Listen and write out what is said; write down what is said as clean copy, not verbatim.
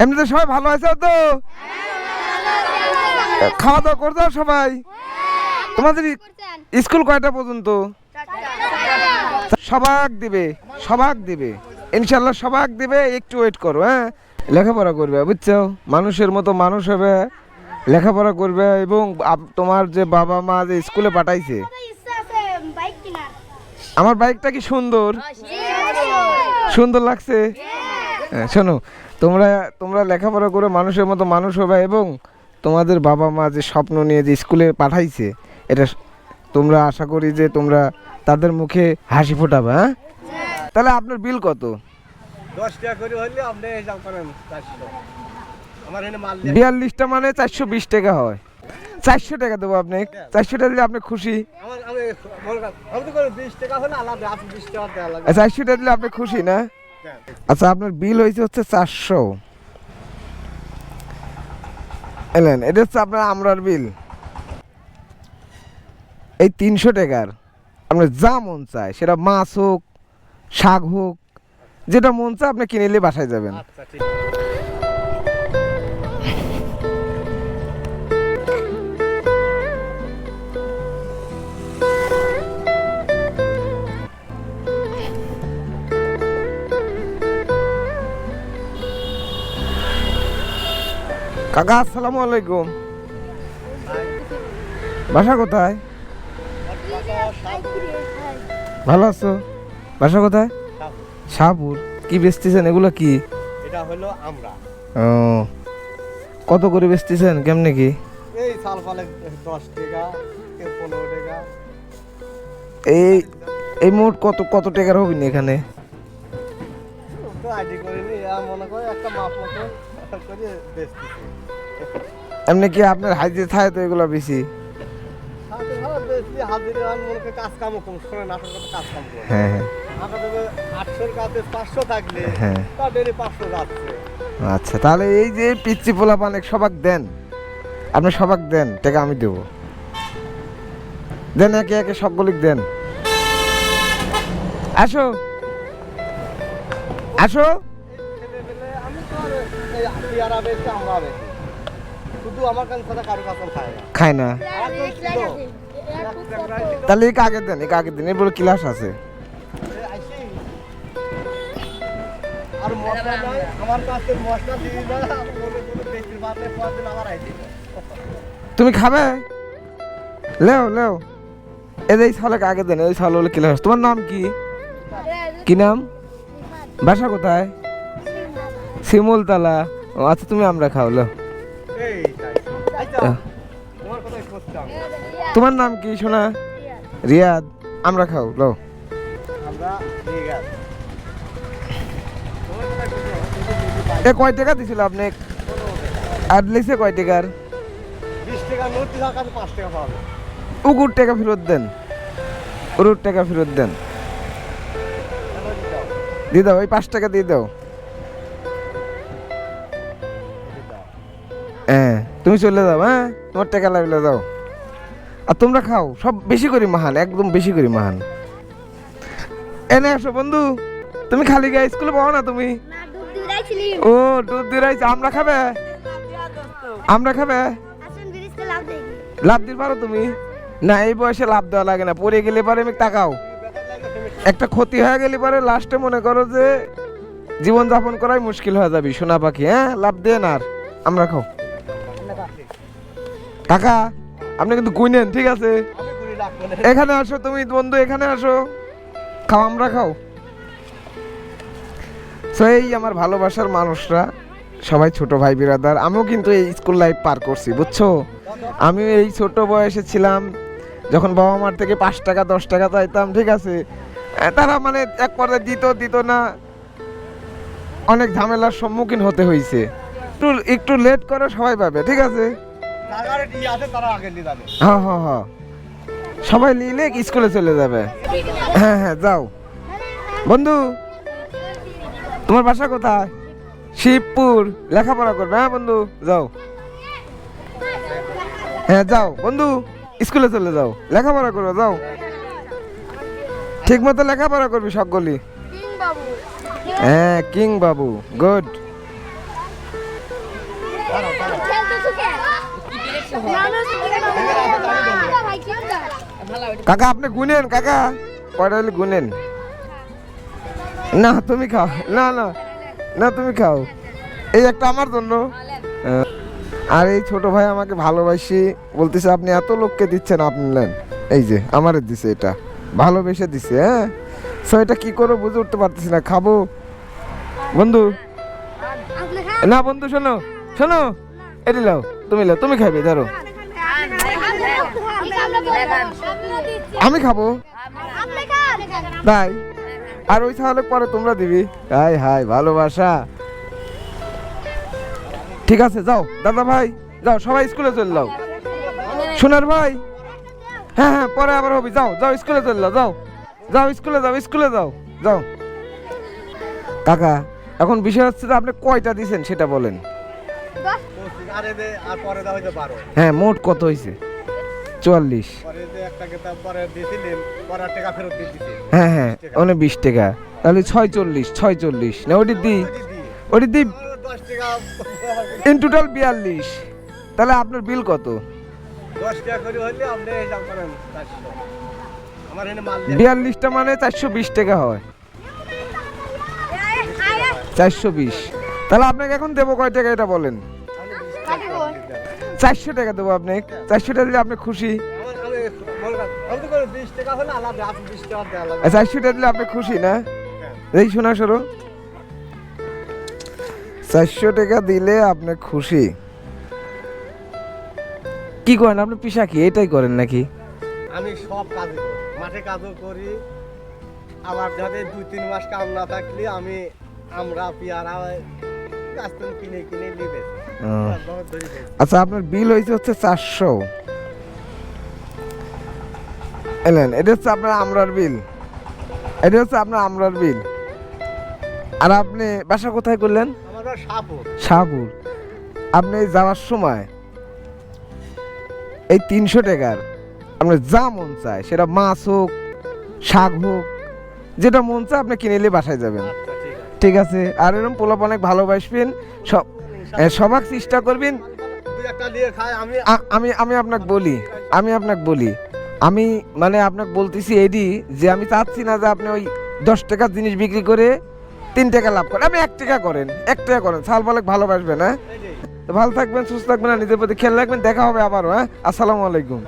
এমনিতে সবাই ভালো আছে তো? খাওয়া দাওয়া করতে সবাই? তোমাদের স্কুল কয়টা পর্যন্ত? সবাক দিবে, সবাক দিবে ইনশাল্লাহ, সবাক দিবে। একটু ওয়েট করো, হ্যাঁ? লেখাপড়া করবে, বুঝছো? মানুষের মতো মানুষ হবে, লেখাপড়া করবে। এবং তোমার যে বাবা মা যে স্কুলে পাঠাইছে, আমার বাইকটা কি সুন্দর, সুন্দর লাগছে? হ্যাঁ, শোনো, তোমরা তোমরা লেখাপড়া করে মানুষের মতো মানুষ হবে এবং তোমাদের বাবা মা যে স্বপ্ন নিয়ে যে স্কুলে পাঠাইছে, এটা তোমরা আশা করি যে তোমরা তাদের মুখে হাসি ফোটাবে। হ্যাঁ, তাহলে আপনার বিল কত? 10 টাকা করে হইলে আপনি হিসাব করেন 400। আমার এখানে মাল 42টা মানে 420 টাকা হয়। 400 টাকা দেবো আপনি। 400 টাকা দিলে আপনি খুশি? আমি তো করে 20 টাকা হলে আলাদা, আপনি 20 টাকা দেওয়া লাগবে। 400 টাকা দিলে আপনি খুশি না? আচ্ছা, আপনার বিল হচ্ছে 400। এলেন, এটা হচ্ছে আপনার আমরার বিল। এই 300 টাকার আপনার যা মন চায়, সেটা মাছ হোক, শাক হোক, যেটা মন চায় আপনি কিনে নিলে বাসায় যাবেন। আচ্ছা, ঠিক। কাকা, আসসালামু আলাইকুম। বাসা কোথায়? ভালো আছো? বাসা কোথায়? শাহপুর। কি বেচতেছেন এগুলো? কি এটা হলো আমরা। ও, কত করে বেচতেছেন? কেমনে কি? এই সাল ফালে 10 টাকা, 15 টাকা। এই এই মোট কত কত টাকার হবে না এখানে? তো আইডি করে নি, মনে করে একটা মাপ মতো করে বেচতেছি। এমনি কি আপনার হাজির থাকে তো এগুলো বেশি? সাথে ভালো বেশি হাজির আর মনে করে কাজ কামও কম করে, নাটক করতে কাজ কাম করে। হ্যাঁ হ্যাঁ, আমার কাছে 800 কাছে 500 থাকলে হ্যাঁ। তা ডেলি 500 যাচ্ছে। আচ্ছা, তাহলে এই যে পিচ্চি পোলা পান সবাক দেন, আপনি সবাক দেন, টাকা আমি দেবো। দেন, একে একে সবগুলি দেন। আসো আসো। আমি তো আর এই পেয়ারা বেচতে আমরা বেচি, শুধু আমার কাছে সাথে কারো কাছে খায় না। খায় না? আর তো ছিল, তাহলে এক আগে দেন, এক আগে দেন, এরপরে ক্লাস আছে। আইসি আর মশলা নাই আমার কাছে, মশলা দিয়ে না বলে বলে বেশি বাদে পর দিন আবার আইসি। তুমি খাবে? লেও লেও, এই ছালে আগে দেন, এই ছাল হলে ক্লাস। তোমার নাম কি? কি নাম? বাসা কোথায়? শিমুলতলা। ও আচ্ছা, তুমি আমরা খাও, লো। এই আইসা তোমার কথাই করতাম। তোমার নাম কি সোনা? রিয়াদ। আমরা খাও, লো। আমরা ঠিক আছে। তোমার কথাই এ করতাম। কয় টাকা দিছিল আপনি? আর লিখছে কয় টাকার? 20 টাকা নোট দিলে কাছে 5 টাকা পাবে। উগুর টাকা ফেরত দেন, উরুর টাকা ফেরত দেন। দিয়ে দাও, ওই 5 টাকা দিয়ে দাও। হ্যাঁ, তুমি চলে যাও। হ্যাঁ, তোমার টাকা লাগলে যাও। আর তোমরা খাও, সব বেশি করে মাহান, একদম বেশি করে মাহান। এনে আসো বন্ধু, তুমি খালি গায়ে স্কুলে পাও না তুমি? ও, দুধ দিয়ে রাইছে। আমরা খাবে? আমরা খাবে? লাভ দিতে পারো তুমি? না, এই বয়সে লাভ দেওয়া লাগে না, পড়ে গেলে পারে আমি তাকাও, একটা ক্ষতি হয়ে গেলে পারে লাস্টে মনে করো যে জীবন যাপন করাই মুশকিল হয়ে যাবে। সোনা পাখি, হ্যাঁ, লাভ দেন। আর আমরা খাও। কাকা, আপনি কিন্তু গুইনেন, ঠিক আছে? আমি করি লাগবে না। এখানে আসো তুমি বন্ধু, এখানে আসো, খাও, আমরা খাও। তো এই আমার ভালোবাসার মানুষরা সবাই ছোট ভাই বিরাদার, আমিও কিন্তু এই স্কুল লাইফ পার করছি, বুঝছো? আমি এই ছোট বয়সে ছিলাম যখন বাবা মার থেকে 5 টাকা 10 টাকা চাইতাম, ঠিক আছে? তারা মানে এক পর্যায়ে দিত না, অনেক ঝামেলার সম্মুখীন হতে হয়েছে। একটু লেট করে সবাই পাবে, ঠিক আছে? টাকারে দিয়ে আছে তারা আগে নিয়ে যাবে। হ্যাঁ হ্যাঁ হ্যাঁ, সবাই নিলে স্কুলে চলে যাবে। হ্যাঁ হ্যাঁ, যাও বন্ধু। তোমার বাসা কোথায়? শিবপুর। লেখাপড়া করবে, হ্যাঁ বন্ধু, যাও। হ্যাঁ যাও বন্ধু, স্কুলে চলে যাও, লেখাপড়া করবে, যাও। ঠিক মতো লেখাপড়া করবি সকলি। হ্যাঁ, কিং বাবু, গুড। কাকা আপনি গুনেন কাকা, কয়টা হলে গুনেন। না তুমি খাও, না না না তুমি খাও, এই একটা আমার জন্য। আর এই ছোট ভাই আমাকে ভালোবাসি বলতেছে, আপনি এত লোককে দিচ্ছেন, আপনি নেন, এই যে আমারে দিছে, এটা ভালোবেসে দিছে। হ্যাঁ, সো এটা কি করবো বুঝে উঠতে পারতেছি না। খাবো বন্ধু? না বন্ধু শোনো শোনো, এটি লাও, তুমি লাও, তুমি খাবে, ধরো। আমি খাবো তাই, আর ওই তাহলে পরে তোমরা দিবি। হাই হাই ভালোবাসা। ঠিক আছে যাও দাদা ভাই, যাও সবাই স্কুলে চলে যাও। সোনার ভাই, হ্যাঁ হ্যাঁ পরে আবার হবে, যাও যাও স্কুলে চলে যাও, যাও যাও স্কুলে যাও, স্কুলে যাও, যাও। কাকা এখন বিষয় হচ্ছে যে আপনি কয়টা দিছেন সেটা বলেন। আরে দে, আর পরে দাও হইতে পারো। হ্যাঁ মোট কত হয়েছে? 44। পরে যে একটা কিতাব পরে দিয়েছিলেন, পরে আর টাকা ফেরত দিয়ে দিতে। হ্যাঁ হ্যাঁ ওনে 20 টাকা, তাহলে 46 না ওটি দি, ওটি দি 10 টাকা ইন টোটাল 42। তাহলে আপনার বিল কত? 10 টাকা করে হইলে আপনি হিসাব করেন 400। আমার এখানে মাল দিয়ে 42টা মানে 420 টাকা হয়, 420। তাহলে আপনাকে এখন দেবো কয় টাকা এটা বলেন? 400 টাকা দেবো আপনাকে। 400 টাকা দিলে আপনি খুশি? আমি তো করে 20 টাকা হলে আলাদা, আপনি 20 টাকা দেওয়া লাগবে। 400 টাকা দিলে আপনি খুশি না? এই শোনা সরো, 400 টাকা দিলে আপনি খুশি? কি করেন আপনি? পিসা কি এটাই করেন নাকি? আমি সব কাজ করি, মাঠে কাজও করি, আবার যাতে 2-3 মাস কাম না থাকলে আমি আমরা পেয়ারা গাছ কিনে কিনে নিবে। আচ্ছা আপনার বিল হয়েছে হচ্ছে 400। এলেন, এটা হচ্ছে আপনার আমরার বিল, এটা হচ্ছে আপনার আমরার বিল। আর আপনি বাসা কোথায় করলেন? আমার সাপুর। শাহপুর। আপনি যাওয়ার সময় এই 300 টাকার আপনার যা মন চায়, সেটা মাছ হোক শাক হোক, যেটা মন চায় আপনি কিনে নিয়ে বাসায় যাবেন। আচ্ছা ঠিক আছে। ঠিক আছে? আর এরকম পোলাপ অনেক ভালোবাসবেন, সবাক চেষ্টা করবেন। দুই একটা দিয়ে খাই আমি। আমি আমি আপনাকে বলি, আমি মানে আপনাকে বলতেছি এডি যে আমি চাচ্ছি না যে আপনি ওই 10 টাকার জিনিস বিক্রি করে 3 টাকা লাভ করেন। আপনি 1 টাকা করেন, 1 টাকা করেন, সাল পালেক ভালোবাসবেন। হ্যাঁ, তো ভালো থাকবেন, সুস্থ থাকবেন, আর নিজের প্রতি খেয়াল রাখবেন। দেখা হবে আবারও। হ্যাঁ, আসসালামু আলাইকুম।